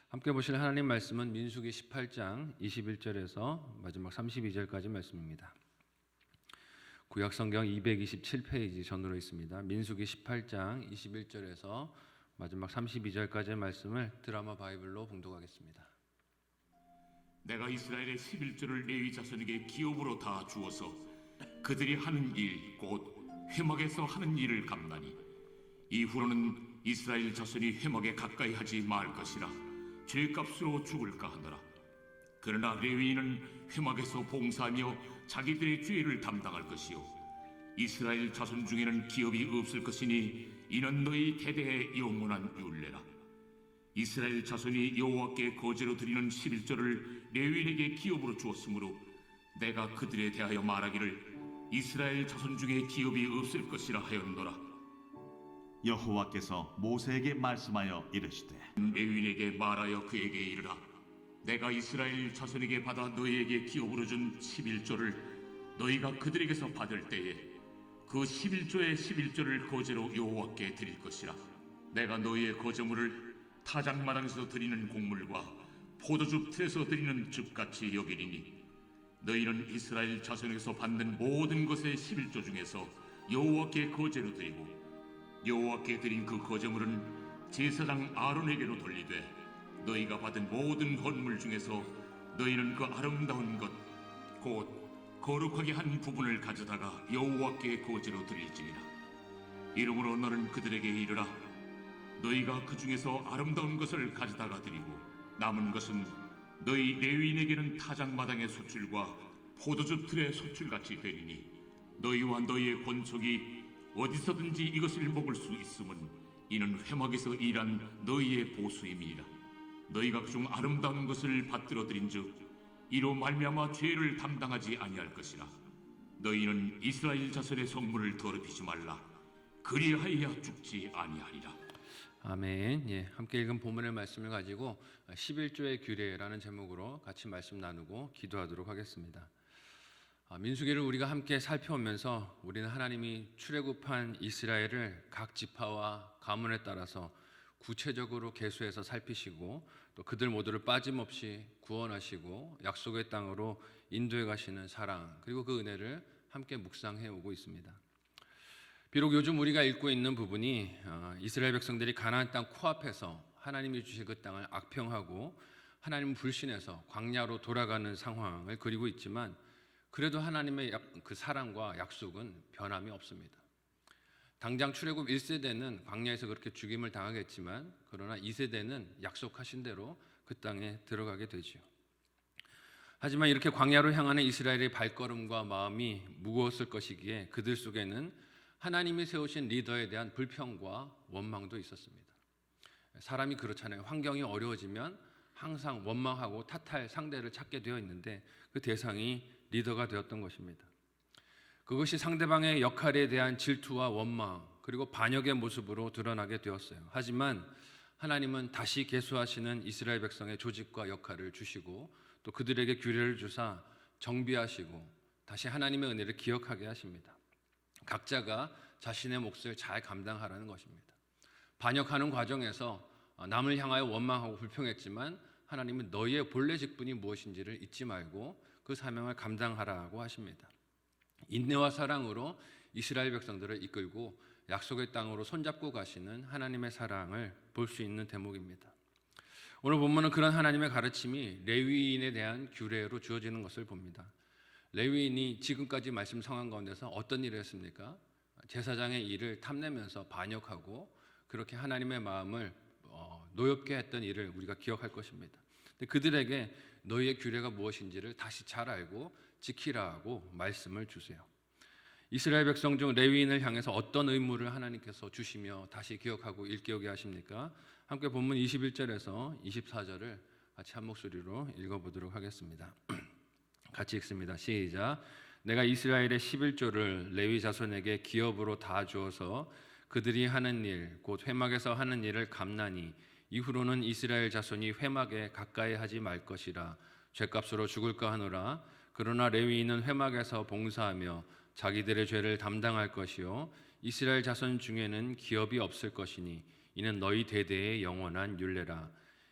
함께 보실 하나님 말씀은 민수기 18장 21절에서 마지막 32절까지 말씀입니다. 구약 성경 227페이지 전으로 있습니다. 민수기 18장 21절에서 마지막 32절까지의 말씀을 드라마 바이블로 봉독하겠습니다. 내가 이스라엘의 11조를 레위 자손에게 기업으로 다 주어서 그들이 하는 일 곧 회막에서 하는 일을 감나니 이후로는 이스라엘 자손이 회막에 가까이 하지 말 것이라 죄값으로 죽을까 하노라. 그러나 레위인은 회막에서 봉사하며 자기들의 죄를 담당할 것이요 이스라엘 자손 중에는 기업이 없을 것이니 이는 너희 대대의 영원한 율례라. 이스라엘 자손이 여호와께 거제로 드리는 11조를 레위인에게 기업으로 주었으므로 내가 그들에 대하여 말하기를 이스라엘 자손 중에 기업이 없을 것이라 하였노라. 여호와께서 모세에게 말씀하여 이르시되 레위인에게 말하여 그에게 이르라. 내가 이스라엘 자손에게 받아 너희에게 기업으로 준 11조를 너희가 그들에게서 받을 때에 그 11조의 11조를 거제로 여호와께 드릴 것이라. 내가 너희의 거제물을 타작마당에서 드리는 곡물과 포도즙 틀에서 드리는 즙같이 여기리니 너희는 이스라엘 자손에게서 받는 모든 것의 11조 중에서 여호와께 거제로 드리고 여호와께 드린 그 거제물은 제사장 아론에게로 돌리되 너희가 받은 모든 헌물 중에서 너희는 그 아름다운 것 곧 거룩하게 한 부분을 가져다가 여호와께 거제로 드릴지니라. 이러므로 너는 그들에게 이르라. 너희가 그 중에서 아름다운 것을 가져다가 드리고 남은 것은 너희 레위인에게는 타작마당의 소출과 포도즙 틀의 소출같이 되리니 너희와 너희의 권속이 어디서든지 이것을 먹을 수 있음은 이는 회막에서 일한 너희의 보수임이라. 너희가 그중 아름다운 것을 받들어 드린즉 이로 말미암아 죄를 담당하지 아니할 것이라. 너희는 이스라엘 자손의 성물을 더럽히지 말라. 그리하여야 죽지 아니하리라. 아멘. 예, 함께 읽은 본문의 말씀을 가지고 11조의 규례라는 제목으로 같이 말씀 나누고 기도하도록 하겠습니다. 민수기를 우리가 함께 살펴오면서 우리는 하나님이 출애굽한 이스라엘을 각 지파와 가문에 따라서 구체적으로 계수해서 살피시고 또 그들 모두를 빠짐없이 구원하시고 약속의 땅으로 인도해 가시는 사랑 그리고 그 은혜를 함께 묵상해 오고 있습니다. 비록 요즘 우리가 읽고 있는 부분이 이스라엘 백성들이 가나안 땅 코앞에서 하나님이 주신 그 땅을 악평하고 하나님 불신해서 광야로 돌아가는 상황을 그리고 있지만 그래도 하나님의 그 사랑과 약속은 변함이 없습니다. 당장 출애굽 1세대는 광야에서 그렇게 죽임을 당하겠지만 그러나 2세대는 약속하신 대로 그 땅에 들어가게 되지요. 하지만 이렇게 광야로 향하는 이스라엘의 발걸음과 마음이 무거웠을 것이기에 그들 속에는 하나님이 세우신 리더에 대한 불평과 원망도 있었습니다. 사람이 그렇잖아요. 환경이 어려워지면 항상 원망하고 탓할 상대를 찾게 되어 있는데 그 대상이 리더가 되었던 것입니다. 그것이 상대방의 역할에 대한 질투와 원망 그리고 반역의 모습으로 드러나게 되었어요. 하지만 하나님은 다시 계수하시는 이스라엘 백성의 조직과 역할을 주시고 또 그들에게 규례를 주사 정비하시고 다시 하나님의 은혜를 기억하게 하십니다. 각자가 자신의 몫을 잘 감당하라는 것입니다. 반역하는 과정에서 남을 향하여 원망하고 불평했지만 하나님은 너희의 본래 직분이 무엇인지를 잊지 말고 그 사명을 감당하라고 하십니다. 인내와 사랑으로 이스라엘 백성들을 이끌고 약속의 땅으로 손잡고 가시는 하나님의 사랑을 볼 수 있는 대목입니다. 오늘 본문은 그런 하나님의 가르침이 레위인에 대한 규례로 주어지는 것을 봅니다. 레위인이 지금까지 말씀 상황 가운데서 어떤 일을 했습니까? 제사장의 일을 탐내면서 반역하고 그렇게 하나님의 마음을 노엽게 했던 일을 우리가 기억할 것입니다. 그들에게 너희의 규례가 무엇인지를 다시 잘 알고 지키라고 말씀을 주세요. 이스라엘 백성 중 레위인을 향해서 어떤 의무를 하나님께서 주시며 다시 기억하고 일깨우게 하십니까? 함께 본문 21절에서 24절을 같이 한 목소리로 읽어보도록 하겠습니다. 같이 읽습니다. 시작. 내가 이스라엘의 11조를 레위 자손에게 기업으로 다 주어서 그들이 하는 일 곧 회막에서 하는 일을 감나니 이후로는 이스라엘 자손이 회막에 가까이 하지 말 것이라. 죄값으로 죽을까 하노라. 그러나 레위인은 회막에서 봉사하며 자기들의 죄를 담당할 것이요 이스라엘 자손 중에는 기업이 없을 것이니 이는 너희 대대의 영원한 율례라.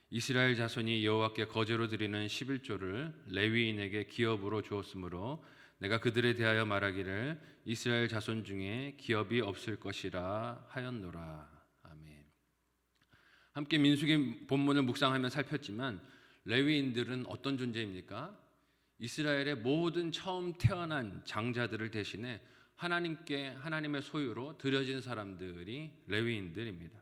이스라엘 자손이 여호와께 거제로 드리는 11조를 레위인에게 기업으로 주었으므로 내가 그들에 대하여 말하기를 이스라엘 자손 중에 기업이 없을 것이라 하였노라. 아멘. 함께 민수기 본문을 묵상하며 살폈지만 레위인들은 어떤 존재입니까? 이스라엘의 모든 처음 태어난 장자들을 대신해 하나님의 소유로 드려진 사람들이 레위인들입니다.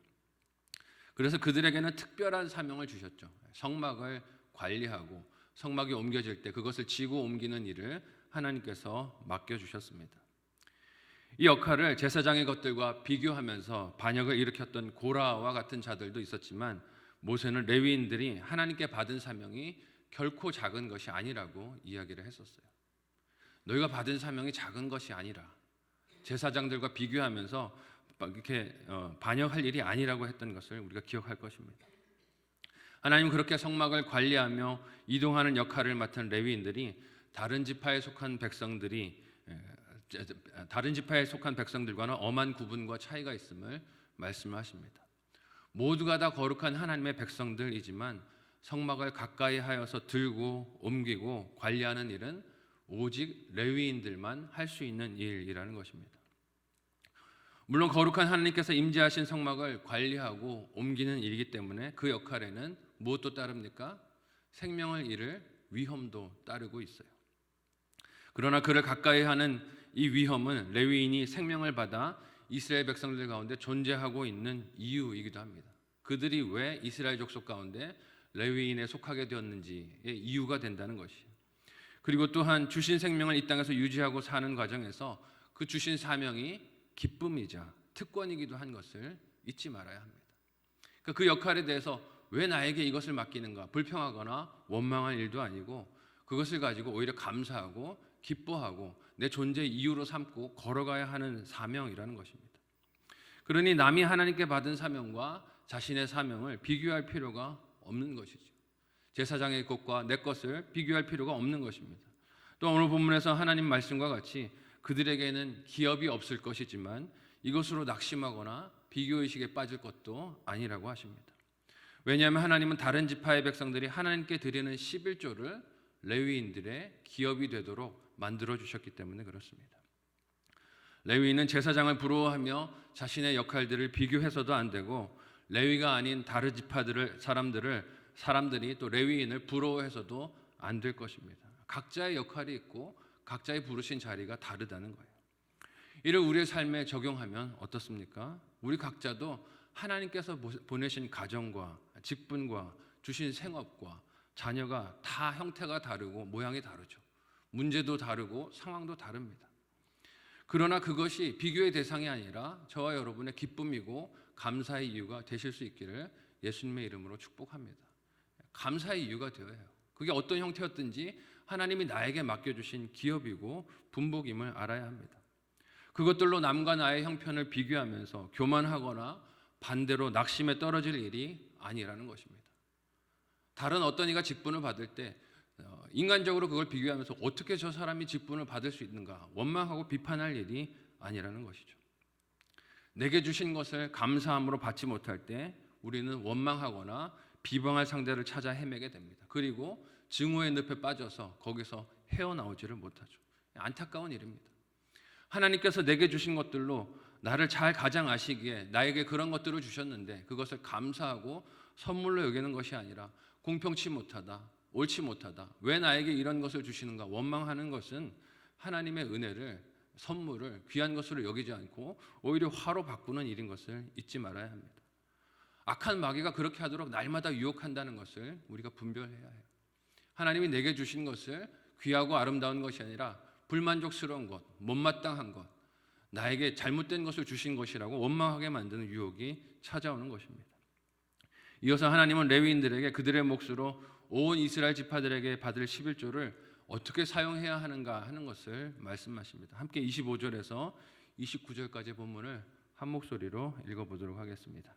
그래서 그들에게는 특별한 사명을 주셨죠. 성막을 관리하고 성막이 옮겨질 때 그것을 지고 옮기는 일을 하나님께서 맡겨주셨습니다. 이 역할을 제사장의 것들과 비교하면서 반역을 일으켰던 고라와 같은 자들도 있었지만 모세는 레위인들이 하나님께 받은 사명이 결코 작은 것이 아니라고 이야기를 했었어요. 너희가 받은 사명이 작은 것이 아니라 제사장들과 비교하면서 이렇게 반역할 일이 아니라고 했던 것을 우리가 기억할 것입니다. 하나님 그렇게 성막을 관리하며 이동하는 역할을 맡은 레위인들이 다른 지파에 속한 백성들과는 엄한 구분과 차이가 있음을 말씀하십니다. 모두가 다 거룩한 하나님의 백성들이지만 성막을 가까이 하여서 들고 옮기고 관리하는 일은 오직 레위인들만 할 수 있는 일이라는 것입니다. 물론 거룩한 하나님께서 임재하신 성막을 관리하고 옮기는 일이기 때문에 그 역할에는 무엇도 따릅니까? 생명을 잃을 위험도 따르고 있어요. 그러나 그를 가까이 하는 이 위험은 레위인이 생명을 받아 이스라엘 백성들 가운데 존재하고 있는 이유이기도 합니다. 그들이 왜 이스라엘 족속 가운데 레위인에 속하게 되었는지의 이유가 된다는 것이에요. 그리고 또한 주신 생명을 이 땅에서 유지하고 사는 과정에서 그 주신 사명이 기쁨이자 특권이기도 한 것을 잊지 말아야 합니다. 그 역할에 대해서 왜 나에게 이것을 맡기는가 불평하거나 원망할 일도 아니고 그것을 가지고 오히려 감사하고 기뻐하고 내 존재의 이유로 삼고 걸어가야 하는 사명이라는 것입니다. 그러니 남이 하나님께 받은 사명과 자신의 사명을 비교할 필요가 없는 것이죠. 제사장의 것과 내 것을 비교할 필요가 없는 것입니다. 또 오늘 본문에서 하나님 말씀과 같이 그들에게는 기업이 없을 것이지만 이것으로 낙심하거나 비교의식에 빠질 것도 아니라고 하십니다. 왜냐하면 하나님은 다른 지파의 백성들이 하나님께 드리는 11조를 레위인들의 기업이 되도록 만들어 주셨기 때문에 그렇습니다. 레위인은 제사장을 부러워하며 자신의 역할들을 비교해서도 안 되고 레위가 아닌 다른 지파들을 사람들이 또 레위인을 부러워해서도 안 될 것입니다. 각자의 역할이 있고 각자의 부르신 자리가 다르다는 거예요. 이를 우리의 삶에 적용하면 어떻습니까? 우리 각자도 하나님께서 보내신 가정과 직분과 주신 생업과 자녀가 다 형태가 다르고 모양이 다르죠. 문제도 다르고 상황도 다릅니다. 그러나 그것이 비교의 대상이 아니라 저와 여러분의 기쁨이고 감사의 이유가 되실 수 있기를 예수님의 이름으로 축복합니다. 감사의 이유가 되어야 해요. 그게 어떤 형태였든지 하나님이 나에게 맡겨주신 기업이고 분복임을 알아야 합니다. 그것들로 남과 나의 형편을 비교하면서 교만하거나 반대로 낙심에 떨어질 일이 아니라는 것입니다. 다른 어떤 이가 직분을 받을 때 인간적으로 그걸 비교하면서 어떻게 저 사람이 직분을 받을 수 있는가 원망하고 비판할 일이 아니라는 것이죠. 내게 주신 것을 감사함으로 받지 못할 때 우리는 원망하거나 비방할 상대를 찾아 헤매게 됩니다. 그리고 증오의 늪에 빠져서 거기서 헤어나오지를 못하죠. 안타까운 일입니다. 하나님께서 내게 주신 것들로 나를 잘 가장 아시기에 나에게 그런 것들을 주셨는데 그것을 감사하고 선물로 여기는 것이 아니라 공평치 못하다, 옳지 못하다, 왜 나에게 이런 것을 주시는가 원망하는 것은 하나님의 은혜를, 선물을 귀한 것으로 여기지 않고 오히려 화로 바꾸는 일인 것을 잊지 말아야 합니다. 악한 마귀가 그렇게 하도록 날마다 유혹한다는 것을 우리가 분별해야 해요. 하나님이 내게 주신 것을 귀하고 아름다운 것이 아니라 불만족스러운 것, 못마땅한 것, 나에게 잘못된 것을 주신 것이라고 원망하게 만드는 유혹이 찾아오는 것입니다. 이어서 하나님은 레위인들에게 그들의 몫으로 온 이스라엘 지파들에게 받을 11조를 어떻게 사용해야 하는가 하는 것을 말씀하십니다. 함께 25절에서 29절까지 본문을 한 목소리로 읽어보도록 하겠습니다.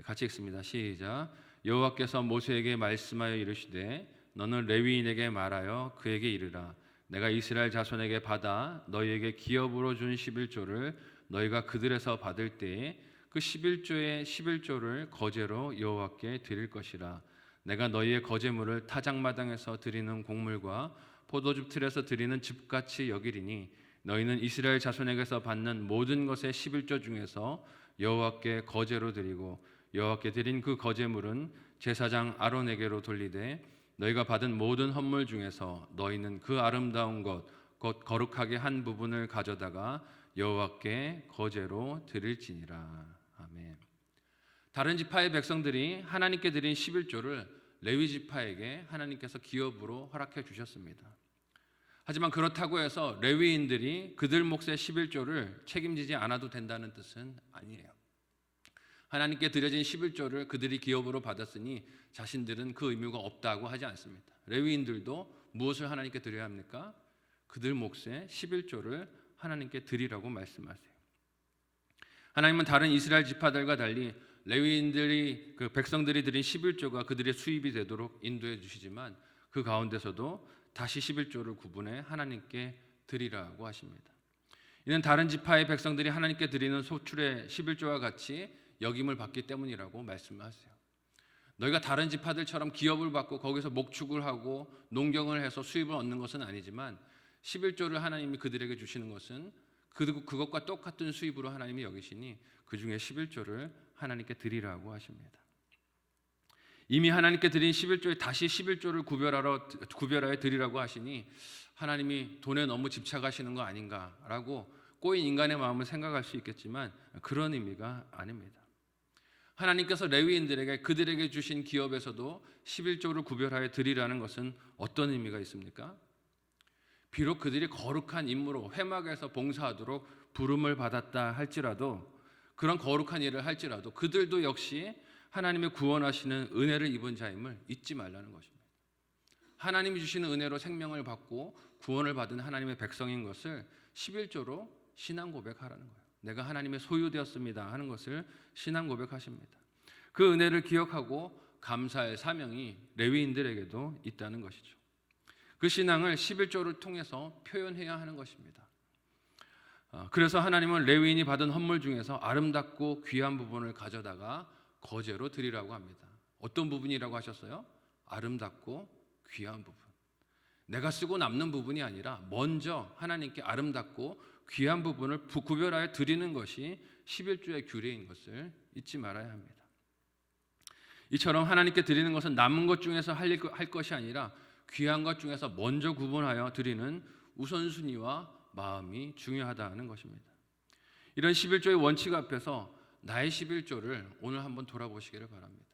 같이 읽습니다. 시작. 여호와께서 모세에게 말씀하여 이르시되 너는 레위인에게 말하여 그에게 이르라. 내가 이스라엘 자손에게 받아 너희에게 기업으로 준 11조를 너희가 그들에서 받을 때에 그 11조의 11조를 거제로 여호와께 드릴 것이라. 내가 너희의 거제물을 타작마당에서 드리는 곡물과 포도즙 틀에서 드리는 즙같이 여기리니 너희는 이스라엘 자손에게서 받는 모든 것의 11조 중에서 여호와께 거제로 드리고 여호와께 드린 그 거제물은 제사장 아론에게로 돌리되 너희가 받은 모든 헌물 중에서 너희는 그 아름다운 것 곧 거룩하게 한 부분을 가져다가 여호와께 거제로 드릴지니라. 아멘. 다른 지파의 백성들이 하나님께 드린 11조를 레위 지파에게 하나님께서 기업으로 허락해 주셨습니다. 하지만 그렇다고 해서 레위인들이 그들 몫의 11조를 책임지지 않아도 된다는 뜻은 아니에요. 하나님께 드려진 11조를 그들이 기업으로 받았으니 자신들은 그 의무가 없다고 하지 않습니다. 레위인들도 무엇을 하나님께 드려야 합니까? 그들 몫의 11조를 하나님께 드리라고 말씀하세요. 하나님은 다른 이스라엘 지파들과 달리 레위인들이 그 백성들이 드린 11조가 그들의 수입이 되도록 인도해 주시지만 그 가운데서도 다시 11조를 구분해 하나님께 드리라고 하십니다. 이는 다른 지파의 백성들이 하나님께 드리는 소출의 11조와 같이 역임을 받기 때문이라고 말씀하세요. 너희가 다른 지파들처럼 기업을 받고 거기서 목축을 하고 농경을 해서 수입을 얻는 것은 아니지만 11조를 하나님이 그들에게 주시는 것은 그것과 똑같은 수입으로 하나님이 여기시니 그 중에 11조를 하나님께 드리라고 하십니다. 이미 하나님께 드린 11조에 다시 11조를 구별하여 드리라고 하시니 하나님이 돈에 너무 집착하시는 거 아닌가라고 꼬인 인간의 마음을 생각할 수 있겠지만 그런 의미가 아닙니다. 하나님께서 레위인들에게 그들에게 주신 기업에서도 11조를 구별하여 드리라는 것은 어떤 의미가 있습니까? 비록 그들이 거룩한 임무로 회막에서 봉사하도록 부름을 받았다 할지라도 그런 거룩한 일을 할지라도 그들도 역시 하나님의 구원하시는 은혜를 입은 자임을 잊지 말라는 것입니다. 하나님이 주시는 은혜로 생명을 받고 구원을 받은 하나님의 백성인 것을 11조로 신앙 고백하라는 거예요. 내가 하나님의 소유되었습니다 하는 것을 신앙 고백하십니다. 그 은혜를 기억하고 감사의 사명이 레위인들에게도 있다는 것이죠. 그 신앙을 11조를 통해서 표현해야 하는 것입니다. 그래서 하나님은 레위인이 받은 헌물 중에서 아름답고 귀한 부분을 가져다가 거제로 드리라고 합니다. 어떤 부분이라고 하셨어요? 아름답고 귀한 부분. 내가 쓰고 남는 부분이 아니라 먼저 하나님께 아름답고 귀한 부분을 구별하여 드리는 것이 11조의 규례인 것을 잊지 말아야 합니다. 이처럼 하나님께 드리는 것은 남은 것 중에서 할 것이 아니라 귀한 것 중에서 먼저 구분하여 드리는 우선순위와 마음이 중요하다는 것입니다. 이런 11조의 원칙 앞에서 나의 11조를 오늘 한번 돌아보시기를 바랍니다.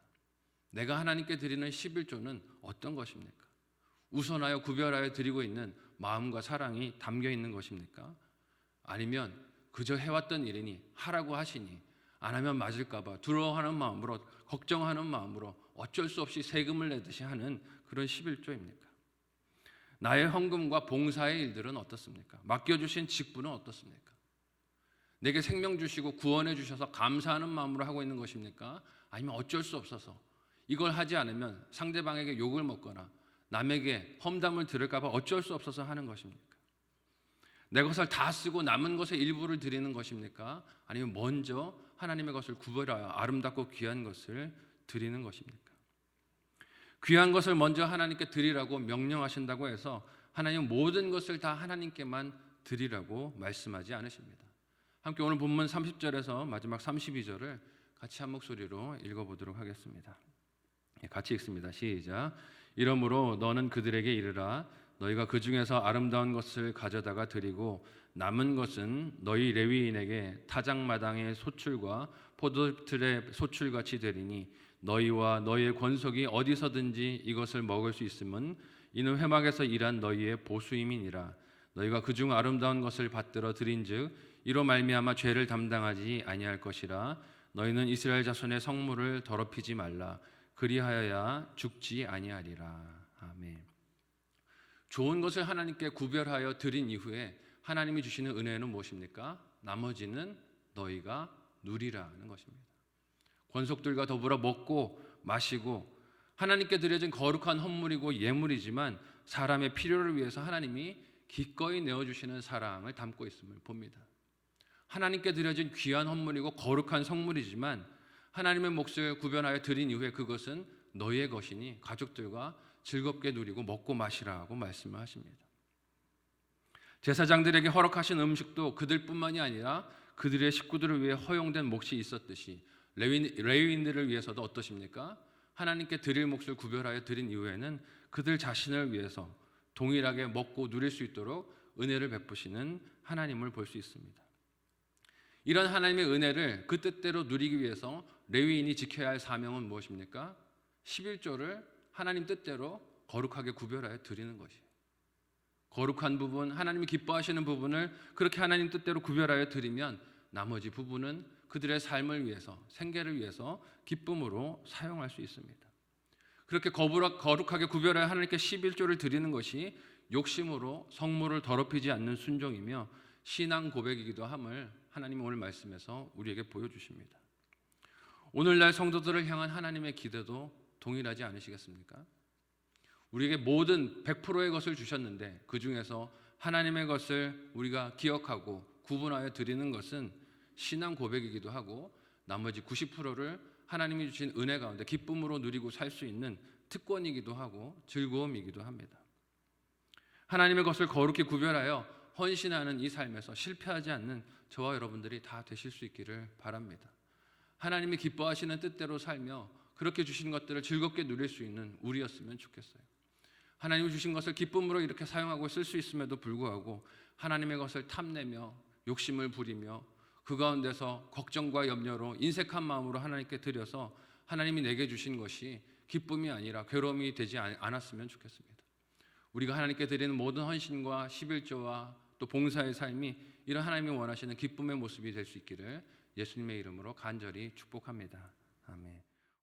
내가 하나님께 드리는 11조는 어떤 것입니까? 우선하여 구별하여 드리고 있는 마음과 사랑이 담겨 있는 것입니까? 아니면 그저 해왔던 일이니 하라고 하시니 안 하면 맞을까 봐 두려워하는 마음으로 걱정하는 마음으로 어쩔 수 없이 세금을 내듯이 하는 그런 11조입니까? 나의 헌금과 봉사의 일들은 어떻습니까? 맡겨주신 직분은 어떻습니까? 내게 생명 주시고 구원해 주셔서 감사하는 마음으로 하고 있는 것입니까? 아니면 어쩔 수 없어서 이걸 하지 않으면 상대방에게 욕을 먹거나 남에게 험담을 들을까 봐 어쩔 수 없어서 하는 것입니까? 내 것을 다 쓰고 남은 것의 일부를 드리는 것입니까? 아니면 먼저 하나님의 것을 구별하여 아름답고 귀한 것을 드리는 것입니까? 귀한 것을 먼저 하나님께 드리라고 명령하신다고 해서 하나님은 모든 것을 다 하나님께만 드리라고 말씀하지 않으십니다. 함께 오늘 본문 30절에서 마지막 32절을 같이 한 목소리로 읽어보도록 하겠습니다. 같이 읽습니다. 시작. 이러므로 너는 그들에게 이르라. 너희가 그 중에서 아름다운 것을 가져다가 드리고 남은 것은 너희 레위인에게 타작마당의 소출과 포도틀의 소출같이 되리니 너희와 너희의 권속이 어디서든지 이것을 먹을 수 있음은 이는 회막에서 일한 너희의 보수임이니라. 너희가 그중 아름다운 것을 받들어 드린즉 이로 말미암아 죄를 담당하지 아니할 것이라. 너희는 이스라엘 자손의 성물을 더럽히지 말라. 그리하여야 죽지 아니하리라. 아멘. 좋은 것을 하나님께 구별하여 드린 이후에 하나님이 주시는 은혜는 무엇입니까? 나머지는 너희가 누리라는 것입니다. 권속들과 더불어 먹고 마시고 하나님께 드려진 거룩한 헌물이고 예물이지만 사람의 필요를 위해서 하나님이 기꺼이 내어주시는 사랑을 담고 있음을 봅니다. 하나님께 드려진 귀한 헌물이고 거룩한 성물이지만 하나님의 몫을 구별하여 드린 이후에 그것은 너희의 것이니 가족들과 즐겁게 누리고 먹고 마시라고 말씀을 하십니다. 제사장들에게 허락하신 음식도 그들뿐만이 아니라 그들의 식구들을 위해 허용된 몫이 있었듯이 레위인들을 위해서도 어떠십니까? 하나님께 드릴 몫을 구별하여 드린 이후에는 그들 자신을 위해서 동일하게 먹고 누릴 수 있도록 은혜를 베푸시는 하나님을 볼 수 있습니다. 이런 하나님의 은혜를 그 뜻대로 누리기 위해서 레위인이 지켜야 할 사명은 무엇입니까? 11조를 하나님 뜻대로 거룩하게 구별하여 드리는 것이에요. 거룩한 부분, 하나님이 기뻐하시는 부분을 그렇게 하나님 뜻대로 구별하여 드리면 나머지 부분은 그들의 삶을 위해서, 생계를 위해서 기쁨으로 사용할 수 있습니다. 그렇게 거룩하게 구별하여 하나님께 11조를 드리는 것이 욕심으로 성물을 더럽히지 않는 순종이며 신앙 고백이기도 함을 하나님은 오늘 말씀에서 우리에게 보여주십니다. 오늘날 성도들을 향한 하나님의 기대도 동일하지 않으시겠습니까? 우리에게 모든 100%의 것을 주셨는데 그 중에서 하나님의 것을 우리가 기억하고 구분하여 드리는 것은 신앙 고백이기도 하고 나머지 90%를 하나님이 주신 은혜 가운데 기쁨으로 누리고 살 수 있는 특권이기도 하고 즐거움이기도 합니다. 하나님의 것을 거룩히 구별하여 헌신하는 이 삶에서 실패하지 않는 저와 여러분들이 다 되실 수 있기를 바랍니다. 하나님이 기뻐하시는 뜻대로 살며 그렇게 주신 것들을 즐겁게 누릴 수 있는 우리였으면 좋겠어요. 하나님이 주신 것을 기쁨으로 이렇게 사용하고 쓸 수 있음에도 불구하고 하나님의 것을 탐내며 욕심을 부리며 그 가운데서 걱정과 염려로 인색한 마음으로 하나님께 드려서 하나님이 내게 주신 것이 기쁨이 아니라 괴로움이 되지 않았으면 좋겠습니다. 우리가 하나님께 드리는 모든 헌신과 11조와 또 봉사의 삶이 이런 하나님이 원하시는 기쁨의 모습이 될 수 있기를 예수님의 이름으로 간절히 축복합니다. 아멘.